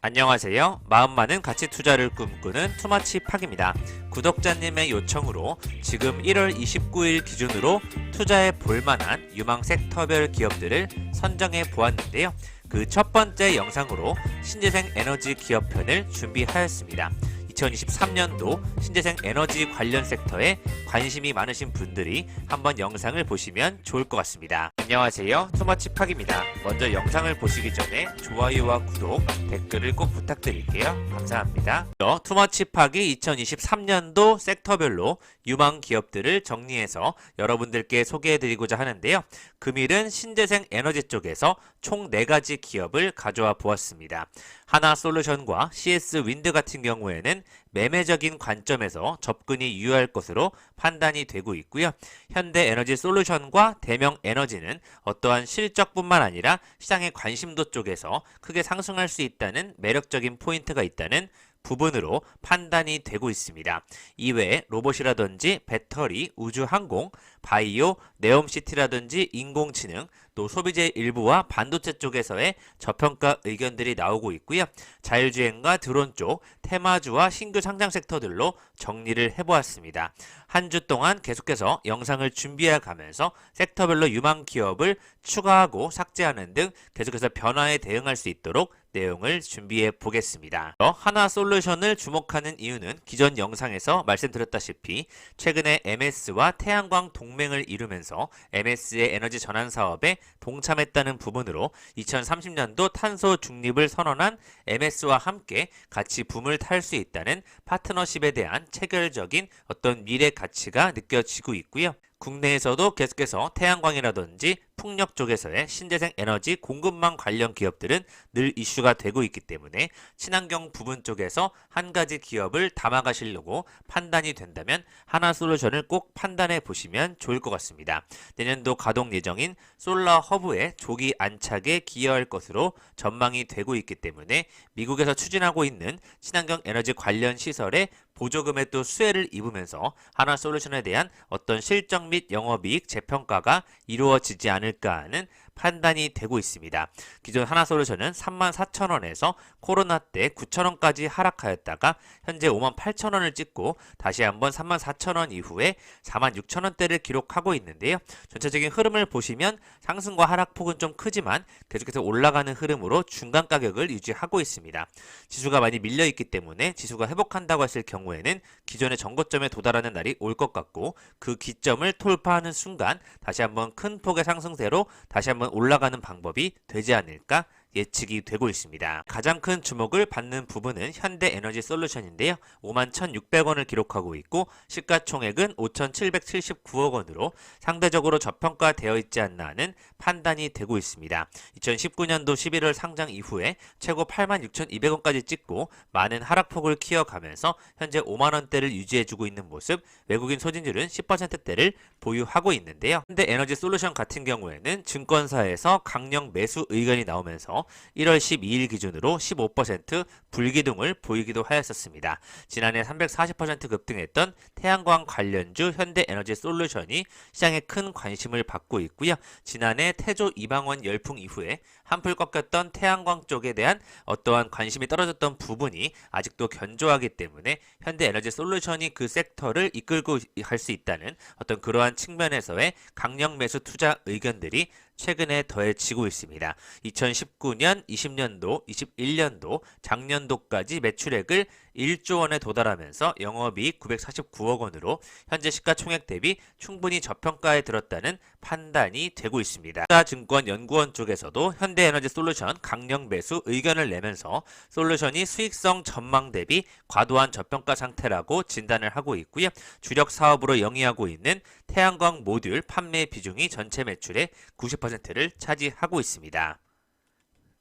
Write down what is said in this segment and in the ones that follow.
안녕하세요. 마음 많은 가치 투자를 꿈꾸는 투마치팍입니다. 구독자님의 요청으로 지금 1월 29일 기준으로 투자해 볼 만한 유망 섹터별 기업들을 선정해 보았는데요. 그 첫 번째 영상으로 신재생 에너지 기업편을 준비하였습니다. 2023년도 신재생 에너지 관련 섹터에 관심이 많으신 분들이 한번 영상을 보시면 좋을 것 같습니다. 안녕하세요. 투마치팍입니다. 먼저 영상을 보시기 전에 좋아요와 구독, 댓글을 꼭 부탁드릴게요. 감사합니다. 투마치팍이 2023년도 섹터별로 유망 기업들을 정리해서 여러분들께 소개해드리고자 하는데요. 금일은 신재생 에너지 쪽에서 총 4가지 기업을 가져와 보았습니다. 하나솔루션과 CS 윈드 같은 경우에는 매매적인 관점에서 접근이 유효할 것으로 판단이 되고 있고요. 현대에너지솔루션과 대명에너지는 어떠한 실적뿐만 아니라 시장의 관심도 쪽에서 크게 상승할 수 있다는 매력적인 포인트가 있다는 부분으로 판단이 되고 있습니다. 이외에 로봇이라든지 배터리, 우주항공, 바이오, 네옴시티라든지 인공지능, 또 소비재 일부와 반도체 쪽에서의 저평가 의견들이 나오고 있고요. 자율주행과 드론 쪽, 테마주와 신규 상장 섹터들로 정리를 해보았습니다. 한 주 동안 계속해서 영상을 준비해 가면서 섹터별로 유망 기업을 추가하고 삭제하는 등 계속해서 변화에 대응할 수 있도록 내용을 준비해 보겠습니다. 하나솔루션을 주목하는 이유는 기존 영상에서 말씀드렸다시피 최근에 MS와 태양광 동맹을 이루면서 MS의 에너지 전환 사업에 동참했다는 부분으로 2030년도 탄소 중립을 선언한 MS와 함께 같이 붐을 탈 수 있다는 파트너십에 대한 체결적인 어떤 미래 가치가 느껴지고 있고요. 국내에서도 계속해서 태양광이라든지 풍력 쪽에서의 신재생 에너지 공급망 관련 기업들은 늘 이슈가 되고 있기 때문에 친환경 부분 쪽에서 한 가지 기업을 담아가시려고 판단이 된다면 하나솔루션을 꼭 판단해 보시면 좋을 것 같습니다. 내년도 가동 예정인 솔라 허브의 조기 안착에 기여할 것으로 전망이 되고 있기 때문에 미국에서 추진하고 있는 친환경 에너지 관련 시설에 보조금에 또 수혜를 입으면서 하나솔루션에 대한 어떤 실적 및 영업이익 재평가가 이루어지지 않을까 하는 판단이 되고 있습니다. 기존 하나솔루션은 34,000원에서 코로나 때 9,000원까지 하락하였다가 현재 58,000원을 찍고 다시 한번 34,000원 이후에 46,000원대를 기록하고 있는데요. 전체적인 흐름을 보시면 상승과 하락폭은 좀 크지만 계속해서 올라가는 흐름으로 중간 가격을 유지하고 있습니다. 지수가 많이 밀려있기 때문에 지수가 회복한다고 했을 경우에는 기존의 정고점에 도달하는 날이 올 것 같고 그 기점을 돌파하는 순간 다시 한번 큰 폭의 상승세로 다시 한번 올라가는 방법이 되지 않을까 예측이 되고 있습니다. 가장 큰 주목을 받는 부분은 현대에너지솔루션인데요. 51,600원을 기록하고 있고 시가총액은 5,779억 원으로 상대적으로 저평가되어 있지 않나 하는 판단이 되고 있습니다. 2019년도 11월 상장 이후에 최고 86,200원까지 찍고 많은 하락폭을 키워가면서 현재 5만원대를 유지해주고 있는 모습, 외국인 소진율은 10%대를 보유하고 있는데요. 현대에너지솔루션 같은 경우에는 증권사에서 강력 매수 의견이 나오면서 1월 12일 기준으로 15% 불기둥을 보이기도 하였었습니다. 지난해 340% 급등했던 태양광 관련주 현대에너지솔루션이 시장에 큰 관심을 받고 있고요. 지난해 태조 이방원 열풍 이후에 한풀 꺾였던 태양광 쪽에 대한 어떠한 관심이 떨어졌던 부분이 아직도 견조하기 때문에 현대에너지솔루션이 그 섹터를 이끌고 갈 수 있다는 어떤 그러한 측면에서의 강력 매수 투자 의견들이 최근에 더해지고 있습니다. 2019년, 20년도, 21년도, 작년도까지 매출액을 1조 원에 도달하면서 영업이익 949억 원으로 현재 시가총액 대비 충분히 저평가에 들었다는 판단이 되고 있습니다. 투자증권연구원 쪽에서도 현대에너지솔루션 강력 매수 의견을 내면서 솔루션이 수익성 전망 대비 과도한 저평가 상태라고 진단을 하고 있고요. 주력 사업으로 영위하고 있는 태양광 모듈 판매 비중이 전체 매출의 90%를 차지하고 있습니다.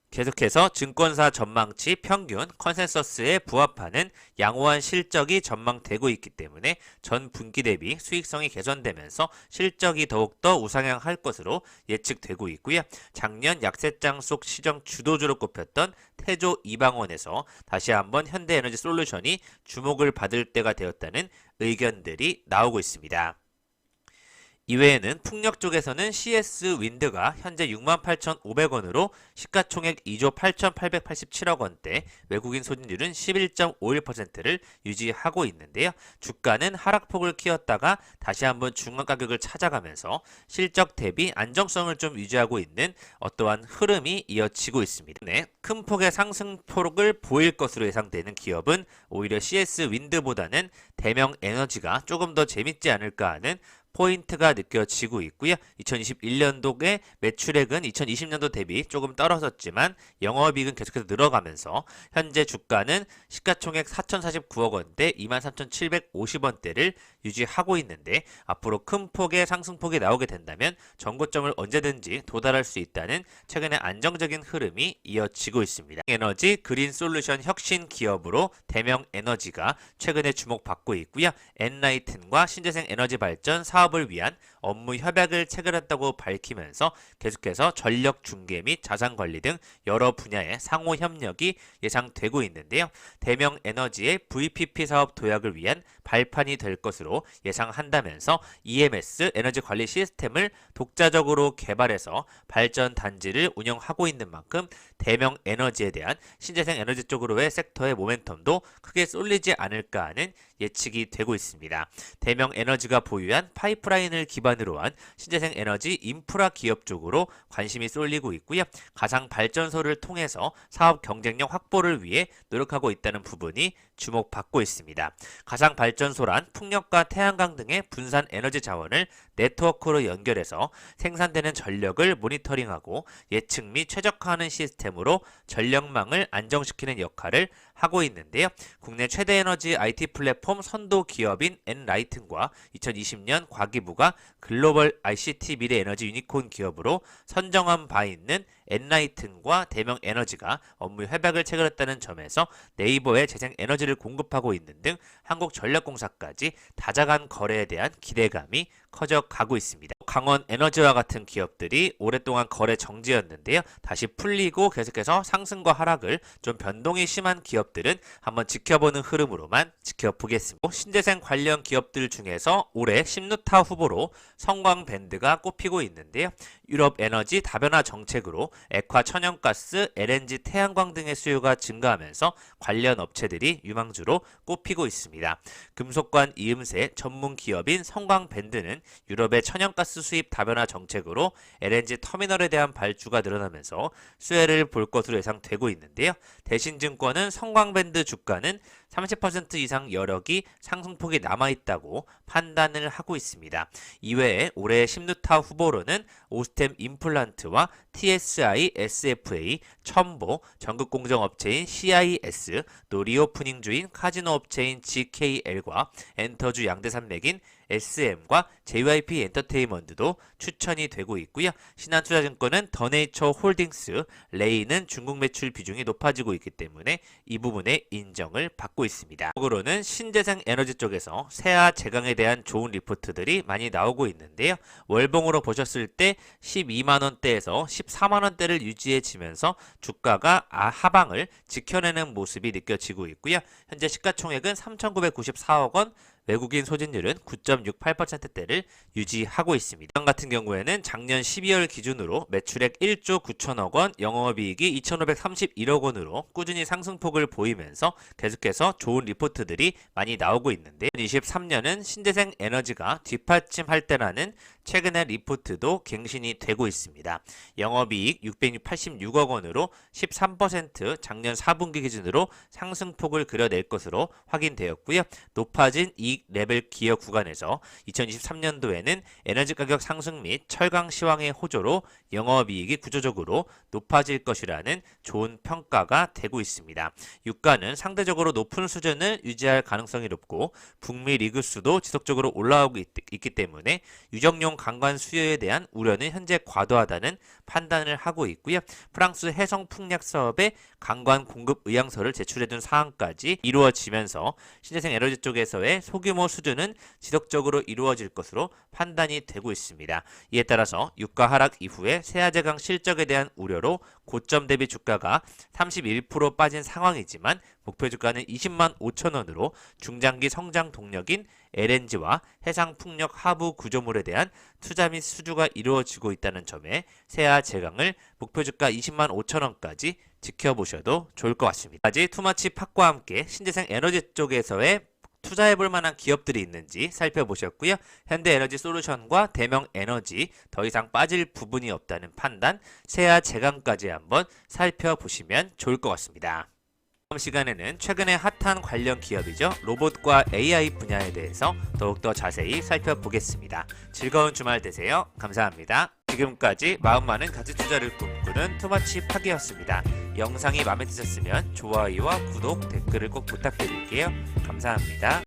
계속해서 증권사 전망치 평균 컨센서스에 부합하는 양호한 실적이 전망되고 있기 때문에 전 분기 대비 수익성이 개선되면서 실적이 더욱더 우상향할 것으로 예측되고 있고요. 작년 약세장 속 시정 주도주로 꼽혔던 태조 이방원에서 다시 한번 현대에너지솔루션이 주목을 받을 때가 되었다는 의견들이 나오고 있습니다. 이외에는 풍력 쪽에서는 CS 윈드가 현재 68,500원으로 시가총액 2조 8,887억 원대, 외국인 소진율은 11.51%를 유지하고 있는데요. 주가는 하락폭을 키웠다가 다시 한번 중간 가격을 찾아가면서 실적 대비 안정성을 좀 유지하고 있는 어떠한 흐름이 이어지고 있습니다. 네, 큰 폭의 상승폭을 보일 것으로 예상되는 기업은 오히려 CS 윈드보다는 대명 에너지가 조금 더 재밌지 않을까 하는 포인트가 느껴지고 있고요. 2021년도의 매출액은 2020년도 대비 조금 떨어졌지만 영업이익은 계속해서 늘어가면서 현재 주가는 시가총액 4,049억 원대 23,750원대를 유지하고 있는데 앞으로 큰 폭의 상승폭이 나오게 된다면 전고점을 언제든지 도달할 수 있다는 최근의 안정적인 흐름이 이어지고 있습니다. 에너지 그린 솔루션 혁신 기업으로 대명 에너지가 최근에 주목받고 있고요. 엔라이튼과 신재생 에너지 발전 사업을 위한 업무 협약을 체결했다고 밝히면서 계속해서 전력 중개 및 자산 관리 등 여러 분야의 상호 협력이 예상되고 있는데요. 대명 에너지의 VPP 사업 도약을 위한 발판이 될 것으로 예상한다면서 EMS 에너지 관리 시스템을 독자적으로 개발해서 발전 단지를 운영하고 있는 만큼 대명 에너지에 대한 신재생 에너지 쪽으로의 섹터의 모멘텀도 크게 쏠리지 않을까 하는 예측이 되고 있습니다. 대명 에너지가 보유한 파이프라인을 기반으로 한 신재생 에너지 인프라 기업 쪽으로 관심이 쏠리고 있고요. 가상 발전소를 통해서 사업 경쟁력 확보를 위해 노력하고 있다는 부분이 주목받고 있습니다. 가상 발전소란 풍력과 태양광 등의 분산 에너지 자원을 네트워크로 연결해서 생산되는 전력을 모니터링하고 예측 및 최적화하는 시스템으로 전력망을 안정시키는 역할을 하고 있는데요. 국내 최대 에너지 IT 플랫폼 선도 기업인 엔라이튼과 2020년 과기부가 글로벌 ICT 미래 에너지 유니콘 기업으로 선정한 바 있는 엔라이튼과 대명 에너지가 업무 협약을 체결했다는 점에서 네이버에 재생 에너지를 공급하고 있는 등 한국전력공사까지 다자간 거래에 대한 기대감이 커져가고 있습니다. 강원 에너지와 같은 기업들이 오랫동안 거래 정지였는데요. 다시 풀리고 계속해서 상승과 하락을 좀 변동이 심한 기업들은 한번 지켜보는 흐름으로만 지켜보겠습니다. 신재생 관련 기업들 중에서 올해 신누타 후보로 성광밴드가 꼽히고 있는데요. 유럽 에너지 다변화 정책으로 액화 천연가스, LNG 태양광 등의 수요가 증가하면서 관련 업체들이 유망주로 꼽히고 있습니다. 금속관 이음새 전문 기업인 성광밴드는 유럽의 천연가스 수입 다변화 정책으로 LNG 터미널에 대한 발주가 늘어나면서 수혜를 볼 것으로 예상되고 있는데요. 대신증권은 성광밴드 주가는 30% 이상 여력이 상승폭이 남아있다고 판단을 하고 있습니다. 이외에 올해 신누타 후보로는 오스템 임플란트와 TSI, SFA, 첨보, 전극공정업체인 CIS, 또 리오프닝주인 카지노 업체인 GKL과 엔터주 양대산맥인 SM과 JYP 엔터테인먼트도 추천이 되고 있고요. 신한투자증권은 더네이처 홀딩스, 레이는 중국 매출 비중이 높아지고 있기 때문에 이 부분에 인정을 받고 있습니다. 적으로는 신재생 에너지 쪽에서 세아 제강에 대한 좋은 리포트들이 많이 나오고 있는데요. 월봉으로 보셨을 때 12만원대에서 14만원대를 유지해지면서 주가가 하방을 지켜내는 모습이 느껴지고 있고요. 현재 시가총액은 3,994억 원, 외국인 소진율은 9.68%대를 유지하고 있습니다. 이번 같은 경우에는 작년 12월 기준으로 매출액 1조 9천억 원, 영업이익이 2,531억 원으로 꾸준히 상승폭을 보이면서 계속해서 좋은 리포트들이 많이 나오고 있는데 2023년은 신재생 에너지가 뒷받침할 때라는 최근의 리포트도 갱신이 되고 있습니다. 영업이익 686억 원으로 13% 작년 4분기 기준으로 상승폭을 그려낼 것으로 확인되었고요. 높아진 이익 레벨 기여 구간에서 2023년도에는 에너지 가격 상승 및 철강 시황의 호조로 영업이익이 구조적으로 높아질 것이라는 좋은 평가가 되고 있습니다. 유가는 상대적으로 높은 수준을 유지할 가능성이 높고 북미 리그수도 지속적으로 올라오고 있기 때문에 유정용 강관 수요에 대한 우려는 현재 과도하다는 판단을 하고 있고요. 프랑스 해성 풍력 사업에 강관 공급 의향서를 제출해둔 사항까지 이루어지면서 신재생 에너지 쪽에서의 소규모 소규모 수주는 지속적으로 이루어질 것으로 판단이 되고 있습니다. 이에 따라서 유가 하락 이후에 세아제강 실적에 대한 우려로 고점 대비 주가가 31% 빠진 상황이지만 목표 주가는 20만 5천 원으로 중장기 성장 동력인 LNG와 해상풍력 하부 구조물에 대한 투자 및 수주가 이루어지고 있다는 점에 세아 제강을 목표 주가 20만 5천 원까지 지켜보셔도 좋을 것 같습니다. 아직 투마치 팍과 함께 신재생 에너지 쪽에서의 투자해볼 만한 기업들이 있는지 살펴보셨고요. 현대에너지솔루션과 대명에너지 더 이상 빠질 부분이 없다는 판단, 세아 제강까지 한번 살펴보시면 좋을 것 같습니다. 다음 시간에는 최근에 핫한 관련 기업이죠. 로봇과 AI 분야에 대해서 더욱더 자세히 살펴보겠습니다. 즐거운 주말 되세요. 감사합니다. 지금까지 마음 많은 가치 투자를 꿈꾸는 투마치 팍이었습니다. 영상이 마음에 드셨으면 좋아요와 구독, 댓글을 꼭 부탁드릴게요. 감사합니다.